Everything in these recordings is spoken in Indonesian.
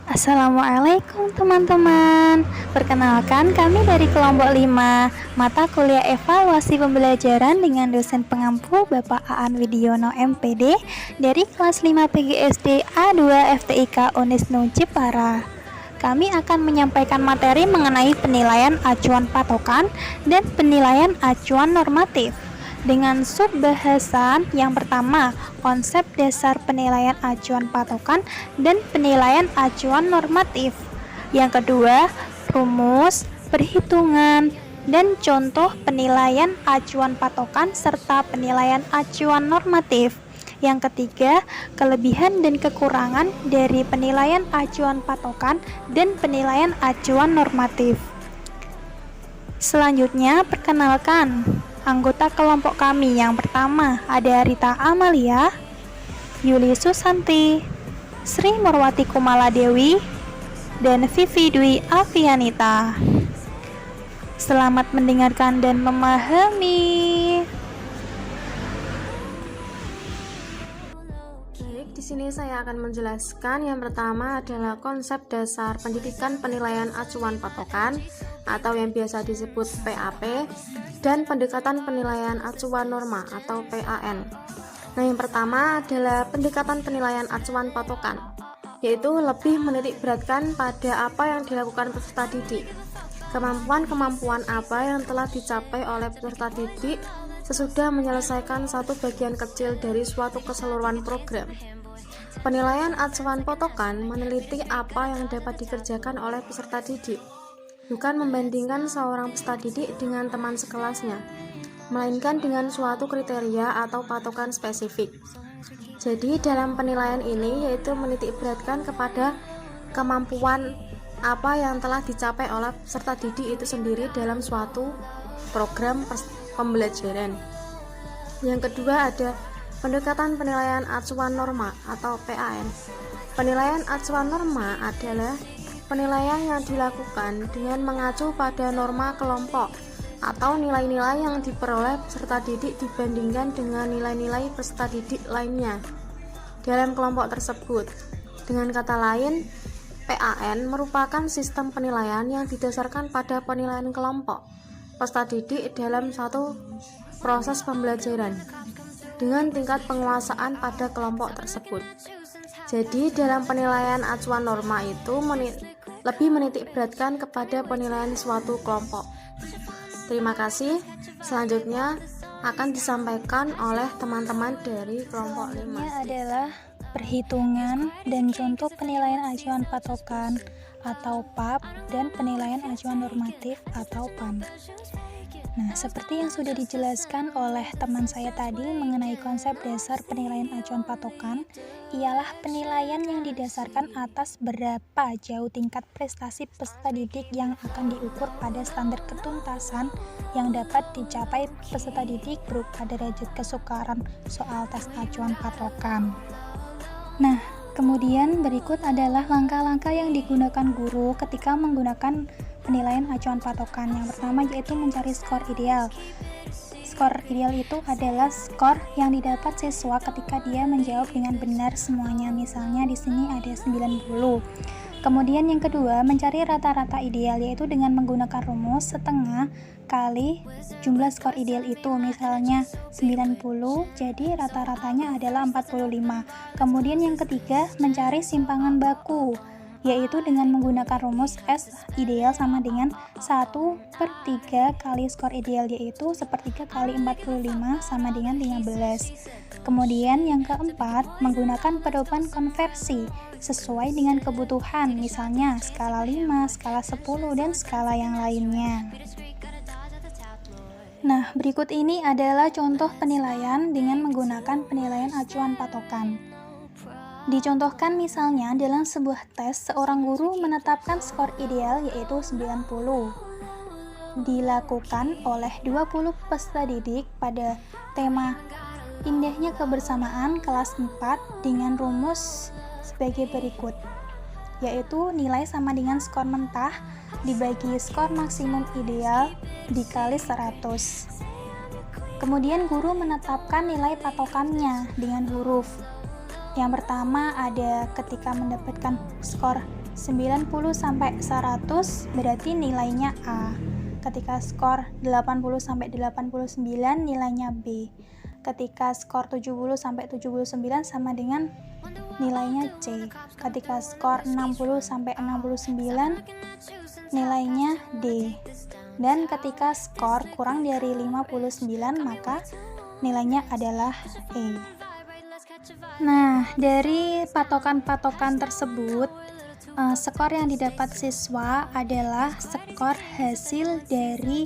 Assalamualaikum teman-teman. Perkenalkan kami dari kelompok 5 mata kuliah evaluasi pembelajaran dengan dosen pengampu Bapak Aan Widiono MPD dari kelas 5 PGSD A2 FTIK Unisnu Jepara. Kami akan menyampaikan materi mengenai penilaian acuan patokan dan penilaian acuan normatif. Dengan subbahasan yang pertama, konsep dasar penilaian acuan patokan dan penilaian acuan normatif. Yang kedua, rumus, perhitungan, dan contoh penilaian acuan patokan serta penilaian acuan normatif. Yang ketiga, kelebihan dan kekurangan dari penilaian acuan patokan dan penilaian acuan normatif. Selanjutnya, perkenalkan anggota kelompok kami. Yang pertama ada Rita Amalia, Yuli Susanti, Sri Murwati Kumala Dewi, dan Vivi Dwi Avianita. Selamat mendengarkan dan memahami. Baik, di sini saya akan menjelaskan yang pertama adalah konsep dasar pendidikan penilaian acuan patokan atau yang biasa disebut PAP, dan pendekatan penilaian acuan norma atau PAN. Nah, yang pertama adalah pendekatan penilaian acuan patokan, yaitu lebih menitik beratkan pada apa yang dilakukan peserta didik, kemampuan-kemampuan apa yang telah dicapai oleh peserta didik sesudah menyelesaikan satu bagian kecil dari suatu keseluruhan program. Penilaian acuan patokan meneliti apa yang dapat dikerjakan oleh peserta didik, bukan membandingkan seorang peserta didik dengan teman sekelasnya, melainkan dengan suatu kriteria atau patokan spesifik. Jadi dalam penilaian ini yaitu menitik beratkan kepada kemampuan apa yang telah dicapai oleh peserta didik itu sendiri dalam suatu program pembelajaran. Yang kedua ada pendekatan penilaian acuan norma atau PAN. Penilaian acuan norma adalah penilaian yang dilakukan dengan mengacu pada norma kelompok atau nilai-nilai yang diperoleh peserta didik dibandingkan dengan nilai-nilai peserta didik lainnya dalam kelompok tersebut. Dengan kata lain, PAN merupakan sistem penilaian yang didasarkan pada penilaian kelompok peserta didik dalam satu proses pembelajaran dengan tingkat penguasaan pada kelompok tersebut. Jadi dalam penilaian acuan norma itu lebih menitik beratkan kepada penilaian suatu kelompok. Terima kasih. Selanjutnya akan disampaikan oleh teman-teman dari kelompok 5. Ini adalah perhitungan dan contoh penilaian acuan patokan atau PAP dan penilaian acuan normatif atau PAN. Nah, seperti yang sudah dijelaskan oleh teman saya tadi mengenai konsep dasar penilaian acuan patokan, ialah penilaian yang didasarkan atas berapa jauh tingkat prestasi peserta didik yang akan diukur pada standar ketuntasan yang dapat dicapai peserta didik berupa derajat kesukaran soal tes acuan patokan. Nah, kemudian berikut adalah langkah-langkah yang digunakan guru ketika menggunakan penilaian acuan patokan. Yang pertama yaitu mencari skor ideal. Skor ideal itu adalah skor yang didapat siswa ketika dia menjawab dengan benar semuanya. Misalnya di sini ada 90. Kemudian yang kedua, mencari rata-rata ideal, yaitu dengan menggunakan rumus setengah kali jumlah skor ideal itu. Misalnya 90, jadi rata-ratanya adalah 45. Kemudian yang ketiga, mencari simpangan baku, yaitu dengan menggunakan rumus S ideal sama dengan 1/3 kali skor ideal, yaitu 1/3 kali 45 sama dengan 15. Kemudian yang keempat, menggunakan pedoman konversi sesuai dengan kebutuhan, misalnya skala 5, skala 10, dan skala yang lainnya. Nah, berikut ini adalah contoh penilaian dengan menggunakan penilaian acuan patokan. Dicontohkan misalnya dalam sebuah tes, seorang guru menetapkan skor ideal yaitu 90. Dilakukan oleh 20 peserta didik pada tema Indahnya Kebersamaan kelas 4 dengan rumus sebagai berikut, yaitu nilai sama dengan skor mentah dibagi skor maksimum ideal dikali 100. Kemudian guru menetapkan nilai patokannya dengan huruf. Yang pertama ada ketika mendapatkan skor 90 sampai 100 berarti nilainya A. Ketika skor 80 sampai 89 nilainya B. Ketika skor 70 sampai 79 sama dengan nilainya C. Ketika skor 60 sampai 69 nilainya D. Dan ketika skor kurang dari 59 maka nilainya adalah E. Nah, dari patokan-patokan tersebut, skor yang didapat siswa adalah skor hasil dari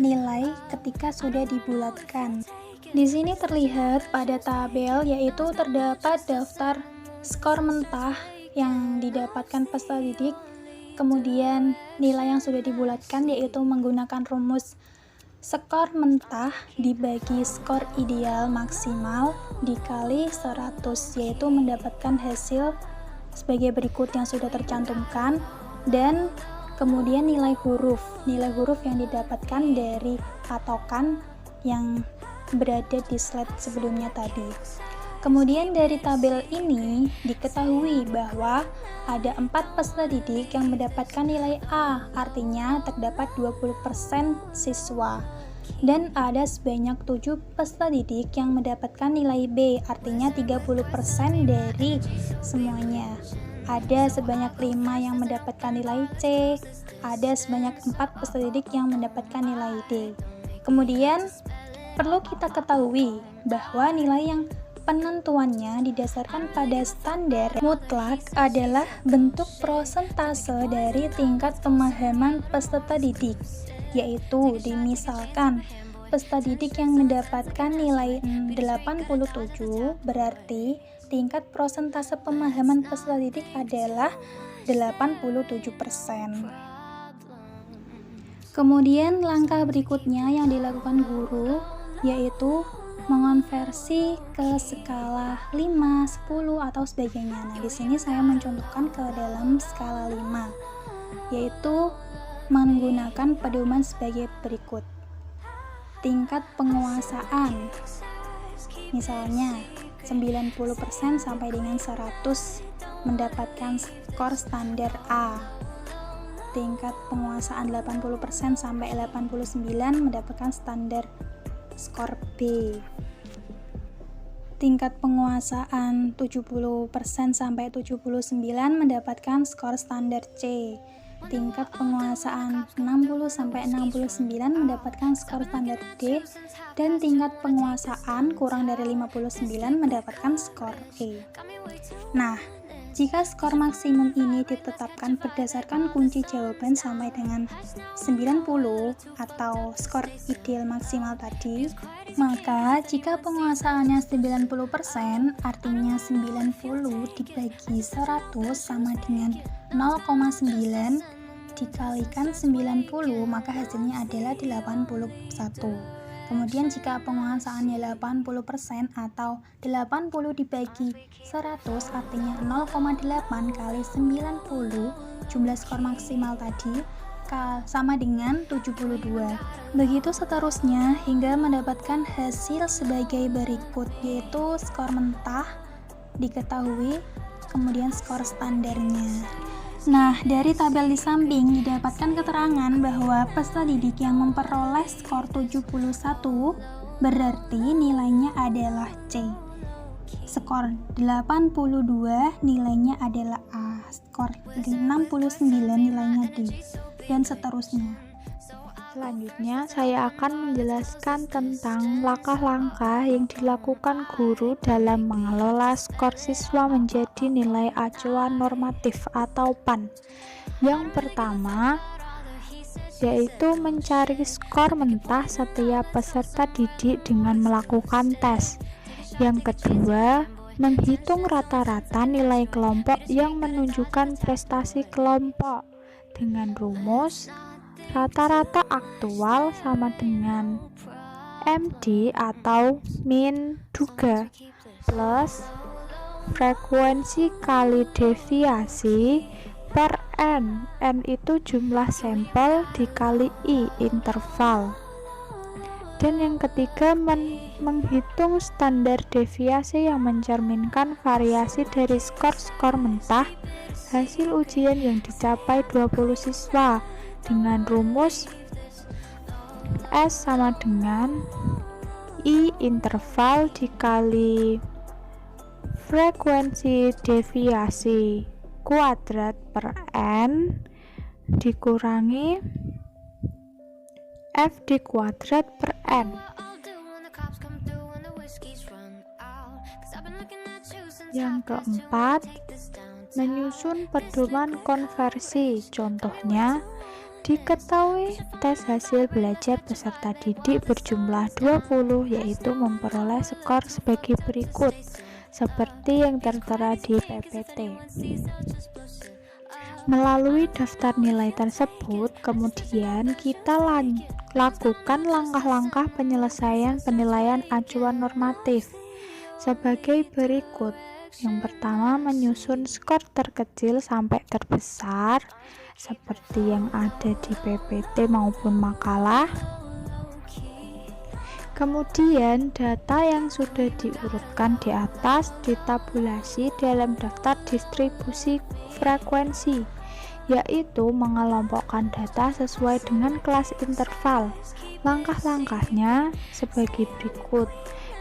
nilai ketika sudah dibulatkan. Di sini terlihat pada tabel yaitu terdapat daftar skor mentah yang didapatkan peserta didik, kemudian nilai yang sudah dibulatkan yaitu menggunakan rumus skor mentah dibagi skor ideal maksimal dikali 100, yaitu mendapatkan hasil sebagai berikut yang sudah tercantumkan, dan kemudian nilai huruf yang didapatkan dari patokan yang berada di slide sebelumnya tadi. Kemudian dari tabel ini diketahui bahwa ada 4 peserta didik yang mendapatkan nilai A, artinya terdapat 20% siswa. Dan ada sebanyak 7 peserta didik yang mendapatkan nilai B, artinya 30% dari semuanya. Ada sebanyak 5 yang mendapatkan nilai C, ada sebanyak 4 peserta didik yang mendapatkan nilai D. Kemudian perlu kita ketahui bahwa nilai yang penentuannya didasarkan pada standar mutlak adalah bentuk prosentase dari tingkat pemahaman peserta didik, yaitu dimisalkan peserta didik yang mendapatkan nilai 87 berarti tingkat prosentase pemahaman peserta didik adalah 87%. Kemudian langkah berikutnya yang dilakukan guru yaitu mengonversi ke skala 5, 10 atau sebagainya. Nah, di sini saya mencontohkan ke dalam skala 5, yaitu menggunakan pedoman sebagai berikut. Tingkat penguasaan, misalnya 90% sampai dengan 100 mendapatkan skor standar A. Tingkat penguasaan 80% sampai 89 mendapatkan standar skor B. Tingkat penguasaan 70% sampai 79 mendapatkan skor standar C. Tingkat penguasaan 60 sampai 69 mendapatkan skor standar D, dan tingkat penguasaan kurang dari 59 mendapatkan skor E. Nah, jika skor maksimum ini ditetapkan berdasarkan kunci jawaban sampai dengan 90 atau skor ideal maksimal tadi, maka jika penguasaannya 90%, artinya 90 dibagi 100 sama dengan 0,9 dikalikan 90, maka hasilnya adalah 81. Kemudian jika penguasaannya 80% atau 80 dibagi 100 artinya 0,8 kali 90 jumlah skor maksimal tadi sama dengan 72. Begitu seterusnya hingga mendapatkan hasil sebagai berikut, yaitu skor mentah diketahui, kemudian skor standarnya. Nah, dari tabel di samping didapatkan keterangan bahwa peserta didik yang memperoleh skor 71 berarti nilainya adalah C. Skor 82 nilainya adalah A. Skor 69 nilainya D. Dan seterusnya. Selanjutnya, saya akan menjelaskan tentang langkah-langkah yang dilakukan guru dalam mengelola skor siswa menjadi nilai acuan normatif atau PAN. Yang pertama, yaitu mencari skor mentah setiap peserta didik dengan melakukan tes. Yang kedua, menghitung rata-rata nilai kelompok yang menunjukkan prestasi kelompok dengan rumus rata-rata aktual sama dengan MD atau min duga plus frekuensi kali deviasi per N. N itu jumlah sampel dikali I interval. Dan yang ketiga, menghitung standar deviasi yang mencerminkan variasi dari skor-skor mentah hasil ujian yang dicapai 20 siswa dengan rumus S sama dengan I interval dikali frekuensi deviasi kuadrat per N dikurangi F di kuadrat per N. Yang keempat, menyusun pedoman konversi. Contohnya, diketahui tes hasil belajar peserta didik berjumlah 20, yaitu memperoleh skor sebagai berikut, seperti yang tertera di PPT. Melalui daftar nilai tersebut, kemudian kita lakukan langkah-langkah penyelesaian penilaian acuan normatif sebagai berikut. Yang pertama, menyusun skor terkecil sampai terbesar seperti yang ada di PPT maupun makalah. Kemudian data yang sudah diurutkan di atas ditabulasi dalam daftar distribusi frekuensi, yaitu mengelompokkan data sesuai dengan kelas interval. Langkah-langkahnya sebagai berikut.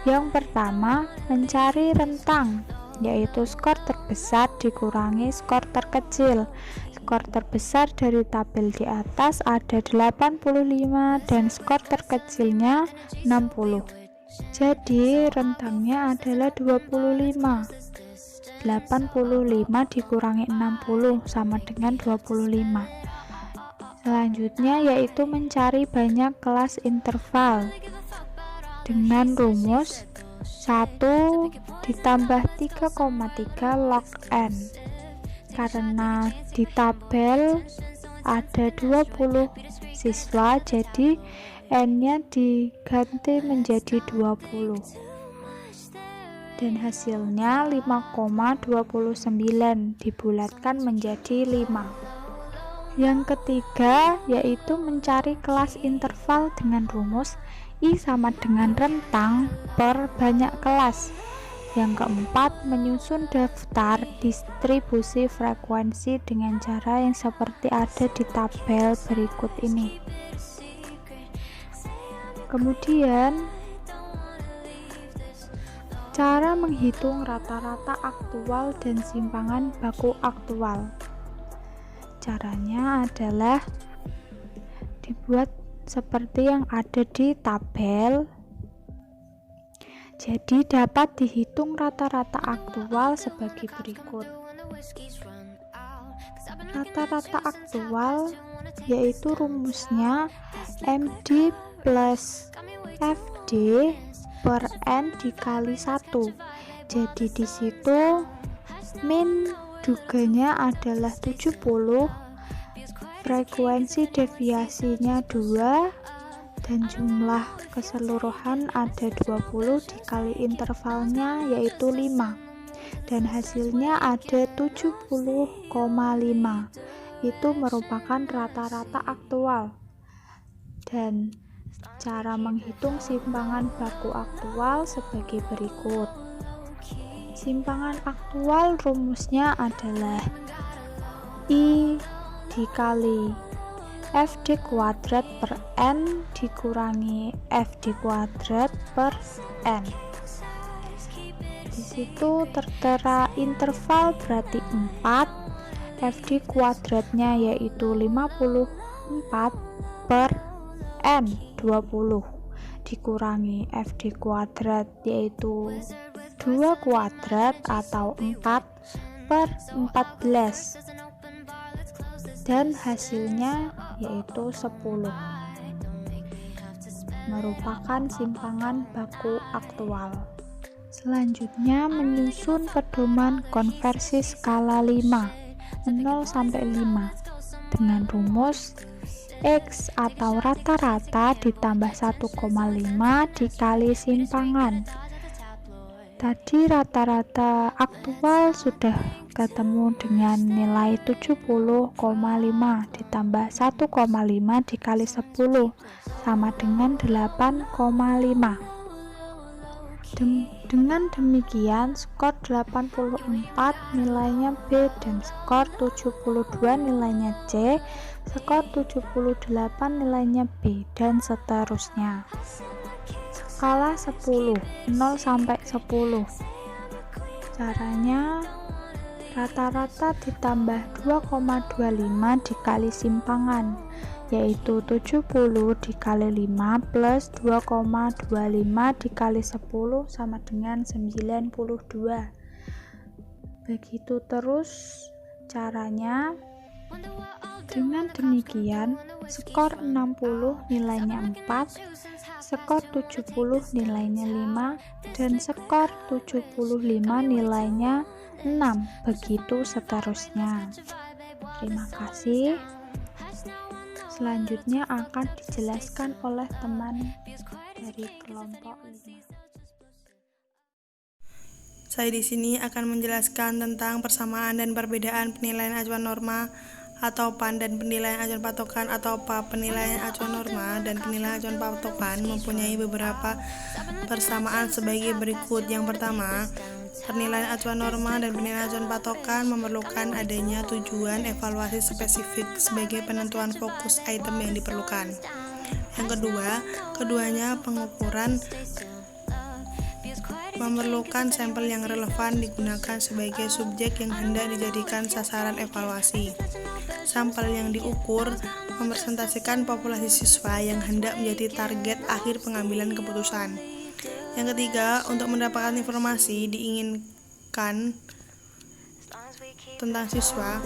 Yang pertama, mencari rentang, yaitu skor terbesar dikurangi skor terkecil. Skor terbesar dari tabel di atas ada 85 dan skor terkecilnya 60. Jadi rentangnya adalah 25. 85 dikurangi 60 sama dengan 25. Selanjutnya yaitu mencari banyak kelas interval dengan rumus 1 ditambah 3,3 log N. Karena di tabel ada 20 siswa, jadi N-nya diganti menjadi 20. Dan hasilnya 5,29 dibulatkan menjadi 5. Yang ketiga yaitu mencari kelas interval dengan rumus I sama dengan rentang per banyak kelas. Yang keempat, menyusun daftar distribusi frekuensi dengan cara yang seperti ada di tabel berikut ini. Kemudian, cara menghitung rata-rata aktual dan simpangan baku aktual. Caranya adalah dibuat seperti yang ada di tabel. Jadi dapat dihitung rata-rata aktual sebagai berikut. Rata-rata aktual yaitu rumusnya MD plus FD per N dikali 1. Jadi di situ min duganya adalah 70, frekuensi deviasinya 2, dan jumlah keseluruhan ada 20 dikali intervalnya yaitu 5, dan hasilnya ada 70,5. Itu merupakan rata-rata aktual. Dan cara menghitung simpangan baku aktual sebagai berikut. Simpangan aktual rumusnya adalah I dikali FD kuadrat per N dikurangi FD kuadrat per N. Di situ tertera interval berarti 4, FD kuadratnya yaitu 54 per N 20 dikurangi FD kuadrat yaitu 2 kuadrat atau 4 per 14, dan hasilnya yaitu 10, merupakan simpangan baku aktual. Selanjutnya menyusun pedoman konversi skala 5 0 sampai 5 dengan rumus X atau rata-rata ditambah 1,5 dikali simpangan. Tadi rata-rata aktual sudah ketemu dengan nilai 70,5 ditambah 1,5 dikali 10 sama dengan 8,5. Dengan demikian skor 84 nilainya B dan skor 72 nilainya C, skor 78 nilainya B, dan seterusnya. Skala 10, 0 sampai 10. Caranya rata-rata ditambah 2,25 dikali simpangan, yaitu 70 dikali 5 plus 2,25 dikali 10 sama dengan 92. Begitu terus caranya. Dengan demikian, skor 60 nilainya 4, skor 70 nilainya 5, dan skor 75 nilainya 6. Begitu seterusnya. Terima kasih. Selanjutnya akan dijelaskan oleh teman dari kelompok 5. Saya di sini akan menjelaskan tentang persamaan dan perbedaan penilaian acuan norma atau PAN dan penilaian acuan patokan atau PAP. Penilaian acuan norma dan penilaian acuan patokan mempunyai beberapa persamaan sebagai berikut. Yang pertama, penilaian acuan norma dan penilaian acuan patokan memerlukan adanya tujuan evaluasi spesifik sebagai penentuan fokus item yang diperlukan. Yang kedua, keduanya pengukuran memerlukan sampel yang relevan digunakan sebagai subjek yang hendak dijadikan sasaran evaluasi. Sampel yang diukur merepresentasikan populasi siswa yang hendak menjadi target akhir pengambilan keputusan. Yang ketiga, untuk mendapatkan informasi diinginkan tentang siswa,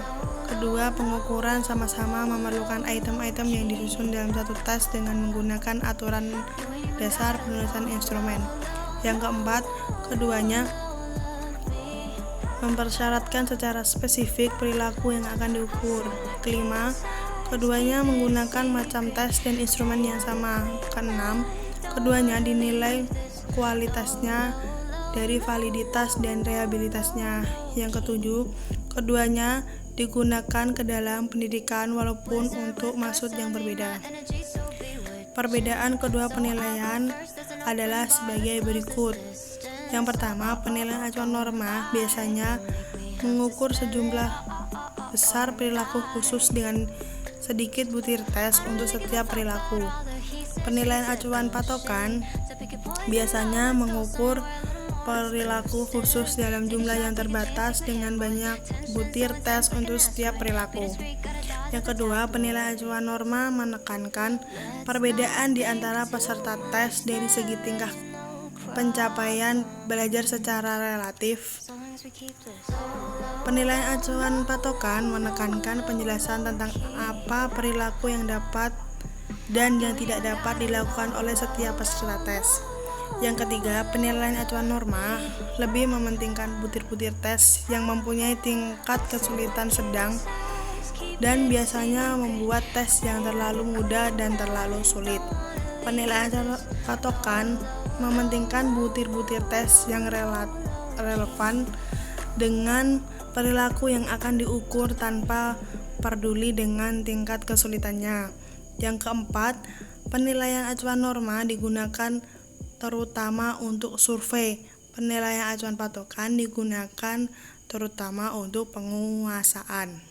kedua pengukuran sama-sama memerlukan item-item yang disusun dalam satu tes dengan menggunakan aturan dasar penulisan instrumen. Yang keempat, keduanya mempersyaratkan secara spesifik perilaku yang akan diukur. Kelima, keduanya menggunakan macam tes dan instrumen yang sama. Keenam, keduanya dinilai kualitasnya dari validitas dan reliabilitasnya. Yang ketujuh, keduanya digunakan ke dalam pendidikan walaupun untuk maksud yang berbeda. Perbedaan kedua penilaian adalah sebagai berikut. Yang pertama, penilaian acuan norma biasanya mengukur sejumlah besar perilaku khusus dengan sedikit butir tes untuk setiap perilaku. Penilaian acuan patokan biasanya mengukur perilaku khusus dalam jumlah yang terbatas dengan banyak butir tes untuk setiap perilaku. Yang kedua, penilaian acuan norma menekankan perbedaan di antara peserta tes dari segi tingkah pencapaian belajar secara relatif. Penilaian acuan patokan menekankan penjelasan tentang apa perilaku yang dapat dan yang tidak dapat dilakukan oleh setiap peserta tes. Yang ketiga, penilaian acuan norma lebih mementingkan butir-butir tes yang mempunyai tingkat kesulitan sedang dan biasanya membuat tes yang terlalu mudah dan terlalu sulit. Penilaian acuan patokan mementingkan butir-butir tes yang relevan dengan perilaku yang akan diukur tanpa peduli dengan tingkat kesulitannya. Yang keempat, penilaian acuan norma digunakan terutama untuk survei. Penilaian acuan patokan digunakan terutama untuk penguasaan.